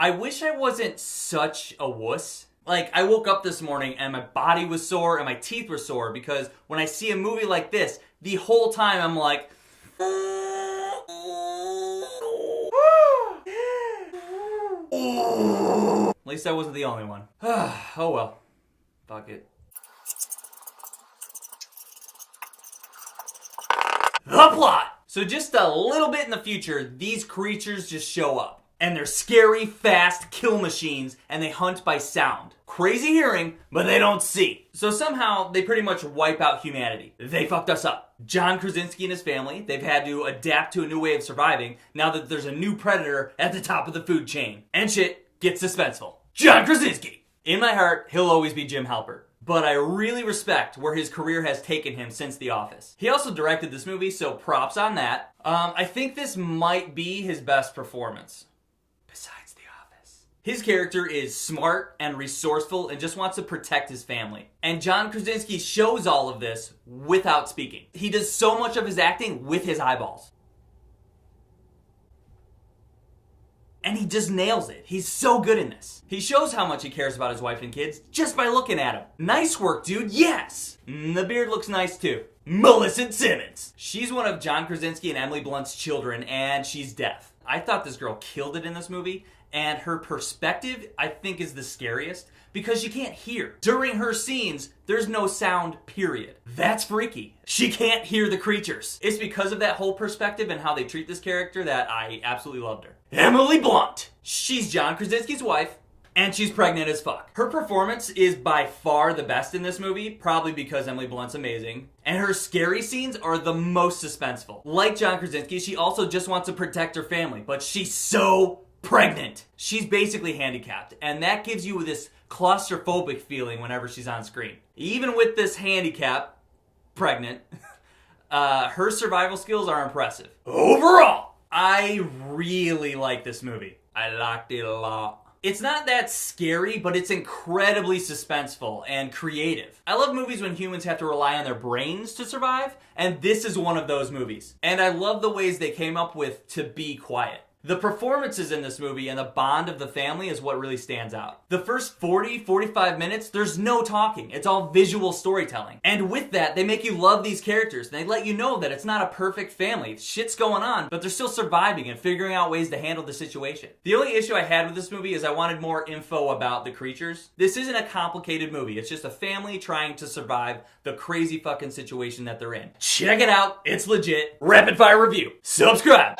I wish I wasn't such a wuss. Like, I woke up this morning and my body was sore and my teeth were sore because when I see a movie like this, the whole time I'm like... At least I wasn't the only one. Oh well. Fuck it. The plot! So just a little bit in the future, these creatures just show up. And they're scary, fast kill machines, and they hunt by sound. Crazy hearing, but they don't see. So somehow, they pretty much wipe out humanity. They fucked us up. John Krasinski and his family, they've had to adapt to a new way of surviving now that there's a new predator at the top of the food chain. And shit gets suspenseful. John Krasinski! In my heart, he'll always be Jim Halpert. But I really respect where his career has taken him since The Office. He also directed this movie, so props on that. I think this might be his best performance. Besides The Office. His character is smart and resourceful and just wants to protect his family. And John Krasinski shows all of this without speaking. He does so much of his acting with his eyeballs. And he just nails it. He's so good in this. He shows how much he cares about his wife and kids just by looking at him. Nice work, dude. Yes! The beard looks nice too. Millicent Simmons. She's one of John Krasinski and Emily Blunt's children, and she's deaf. I thought this girl killed it in this movie, and her perspective, I think, is the scariest because you can't hear. During her scenes, there's no sound, period. That's freaky. She can't hear the creatures. It's because of that whole perspective and how they treat this character that I absolutely loved her. Emily Blunt. She's John Krasinski's wife, and she's pregnant as fuck. Her performance is by far the best in this movie, probably because Emily Blunt's amazing. And her scary scenes are the most suspenseful. Like John Krasinski, she also just wants to protect her family, but she's so pregnant. She's basically handicapped, and that gives you this claustrophobic feeling whenever she's on screen. Even with this handicap, pregnant, her survival skills are impressive. Overall, I really like this movie. I liked it a lot. It's not that scary, but it's incredibly suspenseful and creative. I love movies when humans have to rely on their brains to survive, and this is one of those movies. And I love the ways they came up with to be quiet. The performances in this movie and the bond of the family is what really stands out. The first 40-45 minutes, there's no talking. It's all visual storytelling. And with that, they make you love these characters. And they let you know that it's not a perfect family. Shit's going on, but they're still surviving and figuring out ways to handle the situation. The only issue I had with this movie is I wanted more info about the creatures. This isn't a complicated movie. It's just a family trying to survive the crazy fucking situation that they're in. Check it out. It's legit. Rapid fire review. Subscribe.